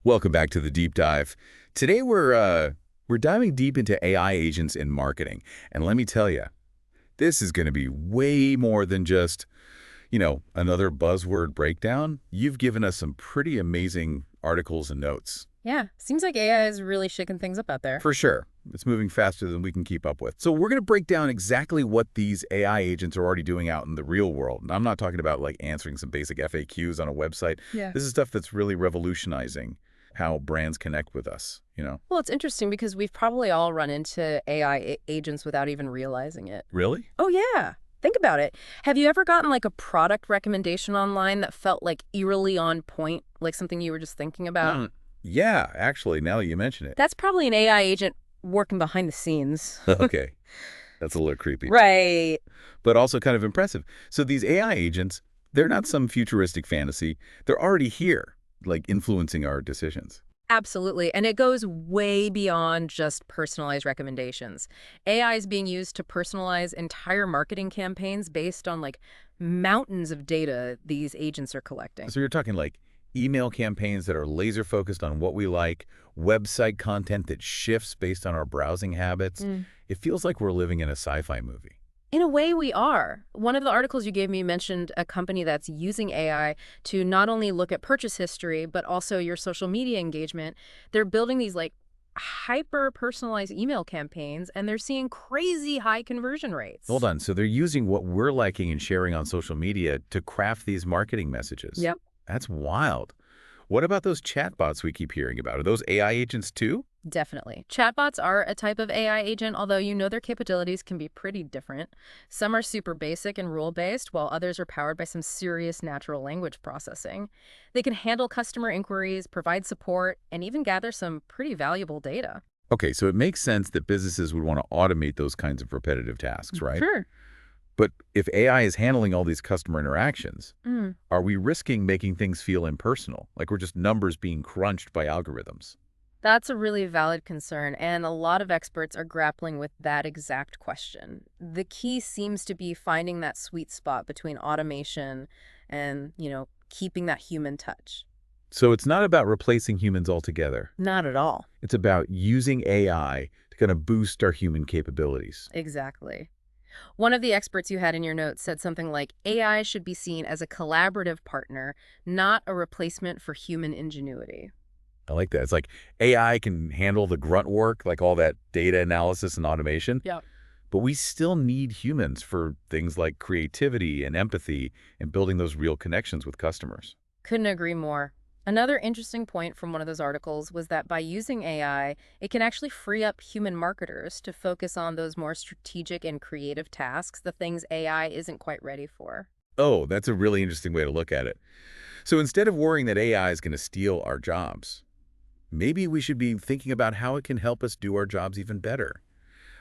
Welcome back to the deep dive. Today we're diving deep into AI agents in marketing. And let me tell you, this is going to be way more than just, another buzzword breakdown. You've given us some pretty amazing articles and notes. Yeah, seems like AI is really shaking things up out there. For sure. It's moving faster than we can keep up with. So we're going to break down exactly what these AI agents are already doing out in the real world. And I'm not talking about like answering some basic FAQs on a website. Yeah. This is stuff that's really revolutionizing how brands connect with us. Well, it's interesting because we've probably all run into AI agents without even realizing it. Really? Oh, yeah. Think about it. Have you ever gotten like a product recommendation online that felt like eerily on point, like something you were just thinking about? Yeah, actually, now that you mention it. That's probably an AI agent working behind the scenes. Okay, that's a little creepy, Right. but also kind of impressive. So these AI agents, they're not some futuristic fantasy. They're already here, like influencing our decisions. Absolutely. And it goes way beyond just personalized recommendations. AI is being used to personalize entire marketing campaigns based on like mountains of data these agents are collecting. So you're talking like email campaigns that are laser focused on what we like, website content that shifts based on our browsing habits. It feels like we're living in a sci-fi movie. In a way, we are. One of the articles you gave me mentioned a company that's using AI to not only look at purchase history, but also your social media engagement. They're building these like hyper personalized email campaigns, and they're seeing crazy high conversion Hold rates. on. So they're using what we're liking and sharing on social media to craft these marketing messages. Yep. That's wild. What about those chatbots we keep hearing about? Are those AI agents too? Definitely. Chatbots are a type of AI agent, although you know their capabilities can be pretty different. Some are super basic and rule-based, while others are powered by some serious natural language processing. They can handle customer inquiries, provide support, and even gather some pretty valuable data. Okay, so it makes sense that businesses would want to automate those kinds of repetitive tasks, right? Sure. But if AI is handling all these customer interactions, Mm. are we risking making things feel impersonal? Like we're just numbers being crunched by algorithms? That's a really valid concern, and a lot of experts are grappling with that exact question. The key seems to be finding that sweet spot between automation and, keeping that human touch. So it's not about replacing humans altogether. Not at all. It's about using AI to kind of boost our human capabilities. Exactly. One of the experts you had in your notes said something like AI should be seen as a collaborative partner, not a replacement for human ingenuity. I like that. It's like AI can handle the grunt work, like all that data analysis and automation, Yep. but we still need humans for things like creativity and empathy and building those real connections with customers. Couldn't agree more. Another interesting point from one of those articles was that by using AI, it can actually free up human marketers to focus on those more strategic and creative tasks, the things AI isn't quite ready for. Oh, that's a really interesting way to look at it. So instead of worrying that AI is going to steal our jobs, maybe we should be thinking about how it can help us do our jobs even better.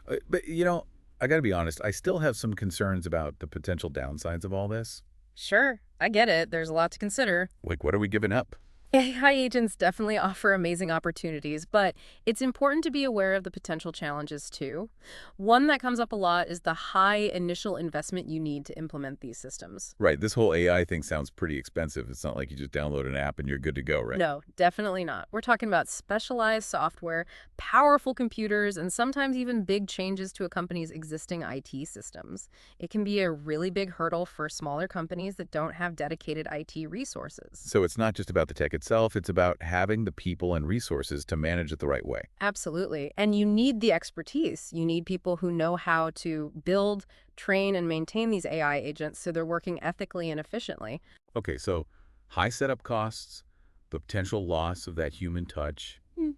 But I got to be honest, I still have some concerns about the potential downsides of all this. Sure, I get it. There's a lot to consider. Like, what are we giving up? AI agents definitely offer amazing opportunities, but it's important to be aware of the potential challenges too. One that comes up a lot is the high initial investment you need to implement these systems. Right, this whole AI thing sounds pretty expensive. It's not like you just download an app and you're good to go, right? No, definitely not. We're talking about specialized software, powerful computers, and sometimes even big changes to a company's existing IT systems. It can be a really big hurdle for smaller companies that don't have dedicated IT resources. So it's not just about the tech itself, it's about having the people and resources to manage it the right way. Absolutely. And you need the expertise. You need people who know how to build, train, and maintain these AI agents so they're working ethically and efficiently. Okay, so high setup costs, the potential loss of that human touch. Hmm.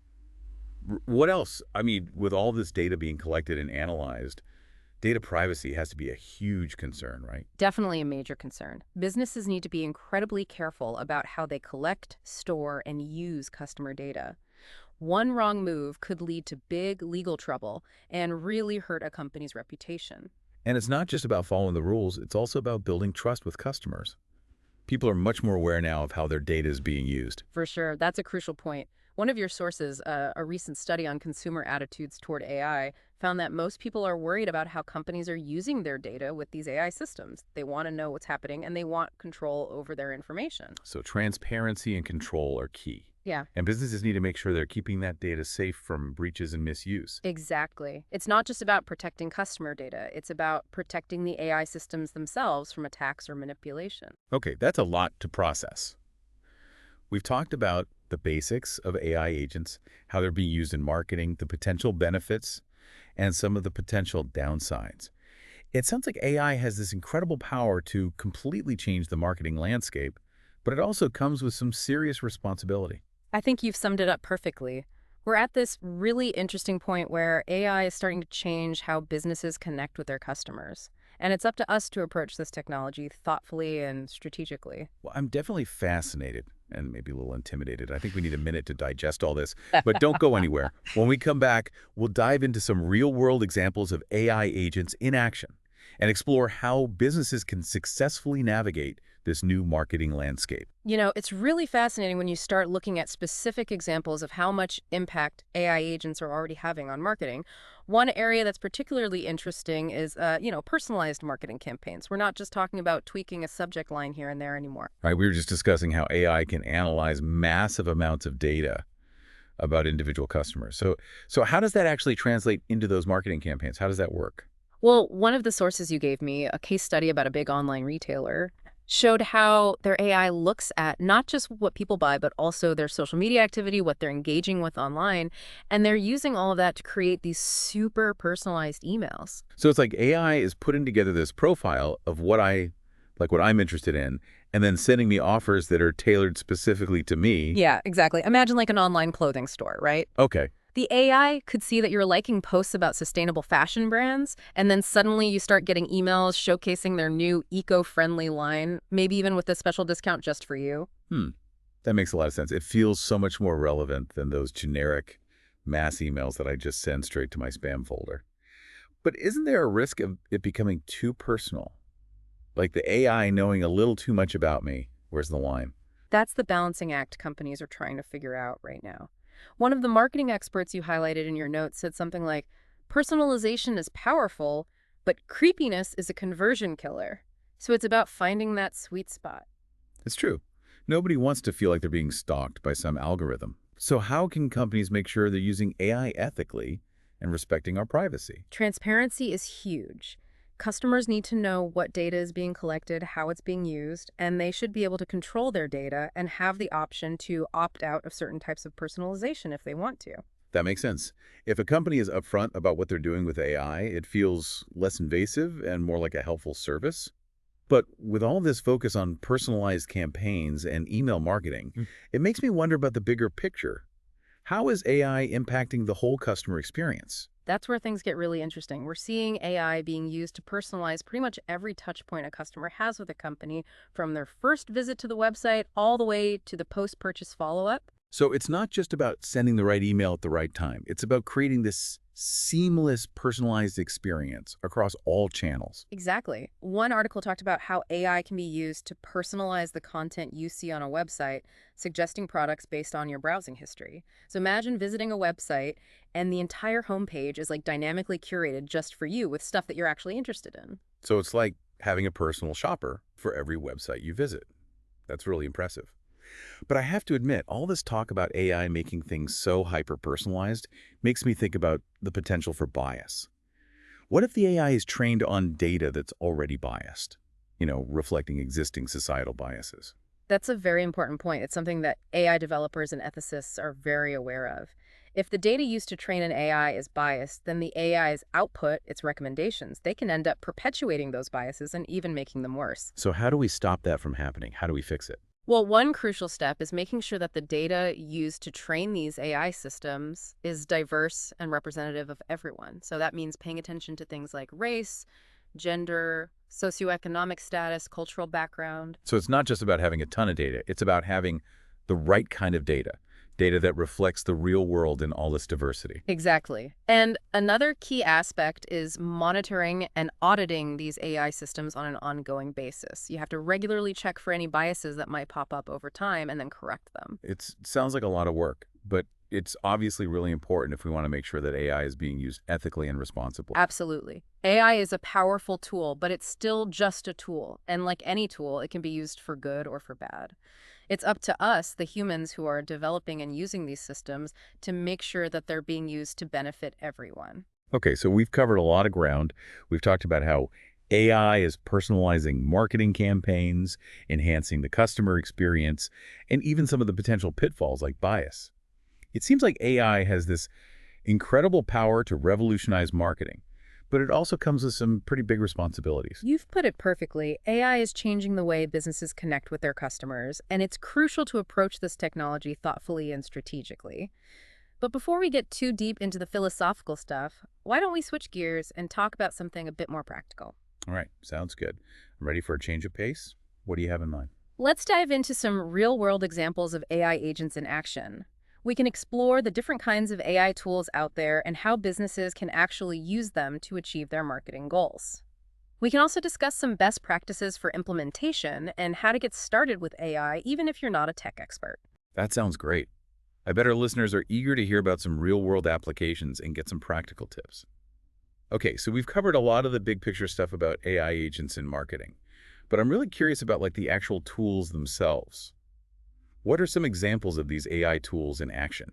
What else? I mean, with all this data being collected and analyzed, data privacy has to be a huge concern, right? Definitely a major concern. Businesses need to be incredibly careful about how they collect, store, and use customer data. One wrong move could lead to big legal trouble and really hurt a company's reputation. And it's not just about following the rules, it's also about building trust with customers. People are much more aware now of how their data is being used. For sure, that's a crucial point. One of your sources, a recent study on consumer attitudes toward AI, found that most people are worried about how companies are using their data with these AI systems. They want to know what's happening and they want control over their information. So transparency and control are key. Yeah. And businesses need to make sure they're keeping that data safe from breaches and misuse. Exactly. It's not just about protecting customer data. It's about protecting the AI systems themselves from attacks or manipulation. Okay, that's a lot to process. We've talked about the basics of AI agents, how they're being used in marketing, the potential benefits, and some of the potential downsides. It sounds like AI has this incredible power to completely change the marketing landscape, but it also comes with some serious responsibility. I think you've summed it up perfectly. We're at this really interesting point where AI is starting to change how businesses connect with their customers. And it's up to us to approach this technology thoughtfully and strategically. Well, I'm definitely fascinated and maybe a little intimidated. I think we need a minute to digest all this, but don't go anywhere. When we come back, we'll dive into some real-world examples of AI agents in action and explore how businesses can successfully navigate this new marketing landscape. It's really fascinating when you start looking at specific examples of how much impact AI agents are already having on marketing. One area that's particularly interesting is, personalized marketing campaigns. We're not just talking about tweaking a subject line here and there anymore. Right, we were just discussing how AI can analyze massive amounts of data about individual customers. So how does that actually translate into those marketing campaigns? How does that work? Well, one of the sources you gave me, a case study about a big online retailer, showed how their AI looks at not just what people buy, but also their social media activity, what they're engaging with online. And they're using all of that to create these super personalized emails. So it's like AI is putting together this profile of what I'm interested in, and then sending me offers that are tailored specifically to me. Yeah, exactly. Imagine like an online clothing store, right? Okay. The AI could see that you're liking posts about sustainable fashion brands, and then suddenly you start getting emails showcasing their new eco-friendly line, maybe even with a special discount just for you. Hmm. That makes a lot of sense. It feels so much more relevant than those generic mass emails that I just send straight to my spam folder. But isn't there a risk of it becoming too personal? Like the AI knowing a little too much about me? Where's the line? That's the balancing act companies are trying to figure out right now. One of the marketing experts you highlighted in your notes said something like, personalization is powerful, but creepiness is a conversion killer. So it's about finding that sweet spot. It's true. Nobody wants to feel like they're being stalked by some algorithm. So how can companies make sure they're using AI ethically and respecting our privacy? Transparency is huge. Customers need to know what data is being collected, how it's being used, and they should be able to control their data and have the option to opt out of certain types of personalization if they want to. That makes sense. If a company is upfront about what they're doing with AI, it feels less invasive and more like a helpful service. But with all this focus on personalized campaigns and email marketing, it makes me wonder about the bigger picture. How is AI impacting the whole customer experience? That's where things get really interesting. We're seeing AI being used to personalize pretty much every touch point a customer has with a company, from their first visit to the website all the way to the post-purchase follow-up. So it's not just about sending the right email at the right time. It's about creating this seamless, personalized experience across all channels. Exactly. One article talked about how AI can be used to personalize the content you see on a website, suggesting products based on your browsing history. So imagine visiting a website and the entire homepage is like dynamically curated just for you with stuff that you're actually interested in. So it's like having a personal shopper for every website you visit. That's really impressive. But I have to admit, all this talk about AI making things so hyper-personalized makes me think about the potential for bias. What if the AI is trained on data that's already biased? Reflecting existing societal biases. That's a very important point. It's something that AI developers and ethicists are very aware of. If the data used to train an AI is biased, then the AI's output, its recommendations, they can end up perpetuating those biases and even making them worse. So how do we stop that from happening? How do we fix it? Well, one crucial step is making sure that the data used to train these AI systems is diverse and representative of everyone. So that means paying attention to things like race, gender, socioeconomic status, cultural background. So it's not just about having a ton of data. It's about having the right kind of data, data that reflects the real world in all its diversity. Exactly. And another key aspect is monitoring and auditing these AI systems on an ongoing basis. You have to regularly check for any biases that might pop up over time and then correct them. It sounds like a lot of work, but it's obviously really important if we want to make sure that AI is being used ethically and responsibly. Absolutely. AI is a powerful tool, but it's still just a tool. And like any tool, it can be used for good or for bad. It's up to us, the humans who are developing and using these systems, to make sure that they're being used to benefit everyone. Okay, so we've covered a lot of ground. We've talked about how AI is personalizing marketing campaigns, enhancing the customer experience, and even some of the potential pitfalls like bias. It seems like AI has this incredible power to revolutionize marketing, but it also comes with some pretty big responsibilities. You've put it perfectly. AI is changing the way businesses connect with their customers, and it's crucial to approach this technology thoughtfully and strategically. But before we get too deep into the philosophical stuff, why don't we switch gears and talk about something a bit more practical? All right, sounds good. I'm ready for a change of pace. What do you have in mind? Let's dive into some real-world examples of AI agents in action. We can explore the different kinds of AI tools out there and how businesses can actually use them to achieve their marketing goals. We can also discuss some best practices for implementation and how to get started with AI even if you're not a tech expert. That sounds great. I bet our listeners are eager to hear about some real-world applications and get some practical tips. Okay, so we've covered a lot of the big picture stuff about AI agents in marketing, but I'm really curious about like the actual tools themselves. What are some examples of these AI tools in action?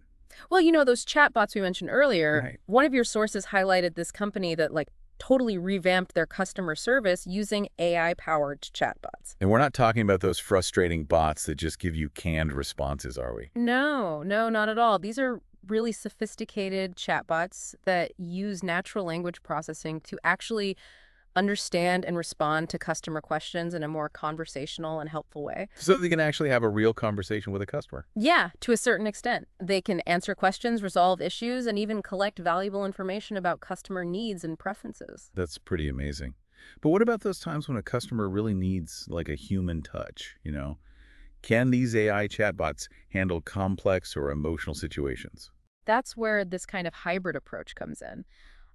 Well, you know, those chatbots we mentioned earlier, Right. one of your sources highlighted this company that totally revamped their customer service using AI-powered chatbots. And we're not talking about those frustrating bots that just give you canned responses, are we? No, no, not at all. These are really sophisticated chatbots that use natural language processing to actually understand and respond to customer questions in a more conversational and helpful way. So they can actually have a real conversation with a customer. Yeah, to a certain extent. They can answer questions, resolve issues, and even collect valuable information about customer needs and preferences. That's pretty amazing. But what about those times when a customer really needs like a human touch? Can these AI chatbots handle complex or emotional situations? That's where this kind of hybrid approach comes in.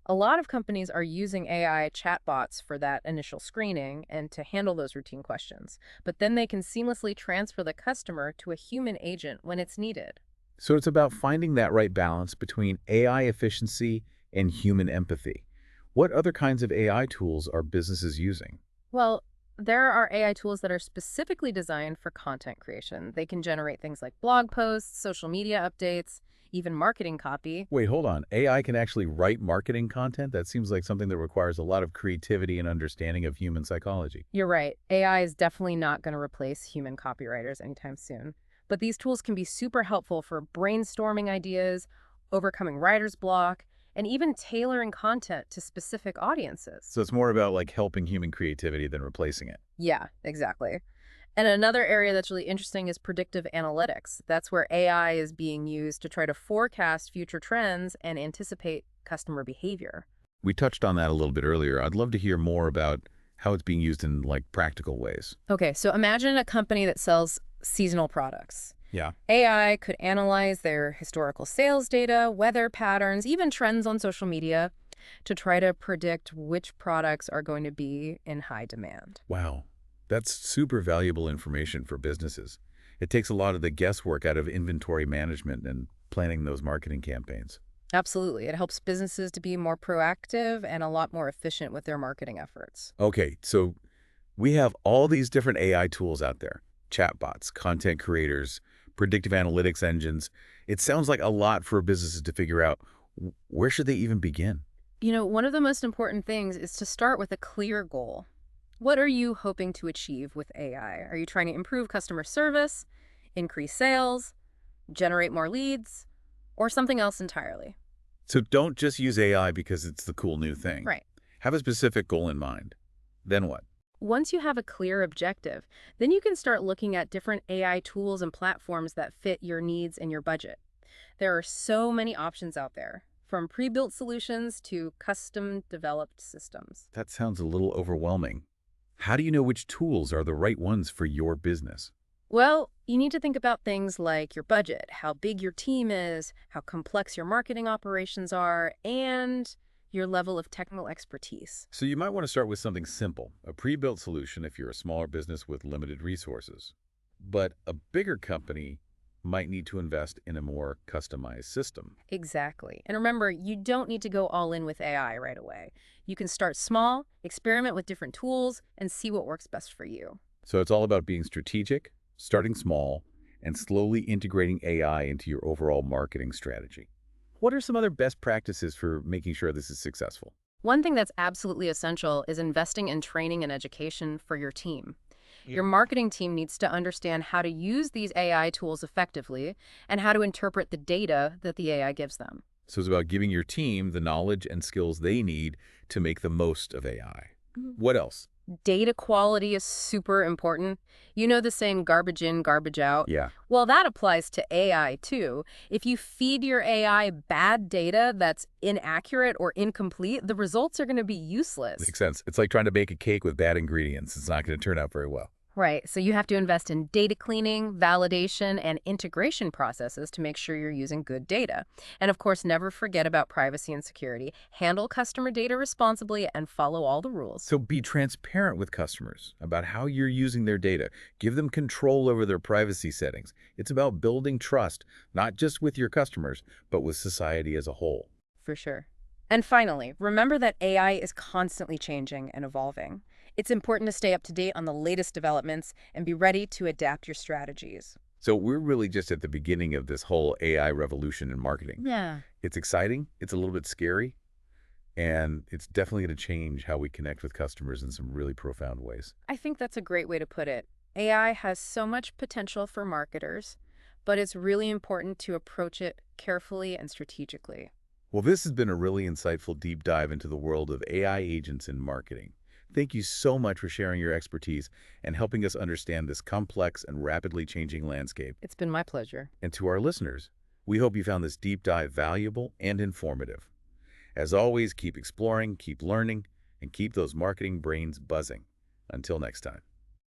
A lot of companies are using AI chatbots for that initial screening and to handle those routine questions, but then they can seamlessly transfer the customer to a human agent when it's needed. So it's about finding that right balance between AI efficiency and human empathy. What other kinds of AI tools are businesses using? Well, there are AI tools that are specifically designed for content creation. They can generate things like blog posts, social media updates, even marketing copy. Wait, hold on. AI can actually write marketing content? That seems like something that requires a lot of creativity and understanding of human psychology. You're right. AI is definitely not going to replace human copywriters anytime soon. But these tools can be super helpful for brainstorming ideas, overcoming writer's block, and even tailoring content to specific audiences. So it's more about like helping human creativity than replacing it. Yeah, exactly. And another area that's really interesting is predictive analytics. That's where AI is being used to try to forecast future trends and anticipate customer behavior. We touched on that a little bit earlier. I'd love to hear more about how it's being used in like practical ways. Okay, so imagine a company that sells seasonal products. Yeah. AI could analyze their historical sales data, weather patterns, even trends on social media to try to predict which products are going to be in high demand. Wow. That's super valuable information for businesses. It takes a lot of the guesswork out of inventory management and planning those marketing campaigns. Absolutely. It helps businesses to be more proactive and a lot more efficient with their marketing efforts. Okay, so we have all these different AI tools out there, chatbots, content creators, predictive analytics engines. It sounds like a lot for businesses to figure out. Where should they even begin? You know, one of the most important things is to start with a clear goal. What are you hoping to achieve with AI? Are you trying to improve customer service, increase sales, generate more leads, or something else entirely? So don't just use AI because it's the cool new thing. Right. Have a specific goal in mind. Then what? Once you have a clear objective, then you can start looking at different AI tools and platforms that fit your needs and your budget. There are so many options out there, from pre-built solutions to custom-developed systems. That sounds a little overwhelming. How do you know which tools are the right ones for your business? Well, you need to think about things like your budget, how big your team is, how complex your marketing operations are, and your level of technical expertise. So you might want to start with something simple, a pre-built solution if you're a smaller business with limited resources. But a bigger company might need to invest in a more customized system. Exactly. And remember, you don't need to go all in with AI right away. You can start small, experiment with different tools, and see what works best for you. So it's all about being strategic, starting small, and slowly integrating AI into your overall marketing strategy. What are some other best practices for making sure this is successful? One thing that's absolutely essential is investing in training and education for your team. Yeah. Your marketing team needs to understand how to use these AI tools effectively and how to interpret the data that the AI gives them. So it's about giving your team the knowledge and skills they need to make the most of AI. What else? Data quality is super important. You know the saying garbage in, garbage out? Yeah, Well, that applies to AI too. If you feed your AI bad data that's inaccurate or incomplete, the results are going to be useless. makes sense. It's like trying to bake a cake with bad ingredients. It's not going to turn out very well. Right, so you have to invest in data cleaning, validation, and integration processes to make sure you're using good data. And of course, never forget about privacy and security. Handle customer data responsibly and follow all the rules. So be transparent with customers about how you're using their data. Give them control over their privacy settings. It's about building trust, not just with your customers, but with society as a whole. For sure. And finally, remember that AI is constantly changing and evolving. It's important to stay up to date on the latest developments and be ready to adapt your strategies. So we're really just at the beginning of this whole AI revolution in marketing. Yeah. It's exciting, it's a little bit scary, and it's definitely going to change how we connect with customers in some really profound ways. I think that's a great way to put it. AI has so much potential for marketers, but it's really important to approach it carefully and strategically. Well, this has been a really insightful deep dive into the world of AI agents in marketing. Thank you so much for sharing your expertise and helping us understand this complex and rapidly changing landscape. It's been my pleasure. And to our listeners, we hope you found this deep dive valuable and informative. As always, keep exploring, keep learning, and keep those marketing brains buzzing. Until next time.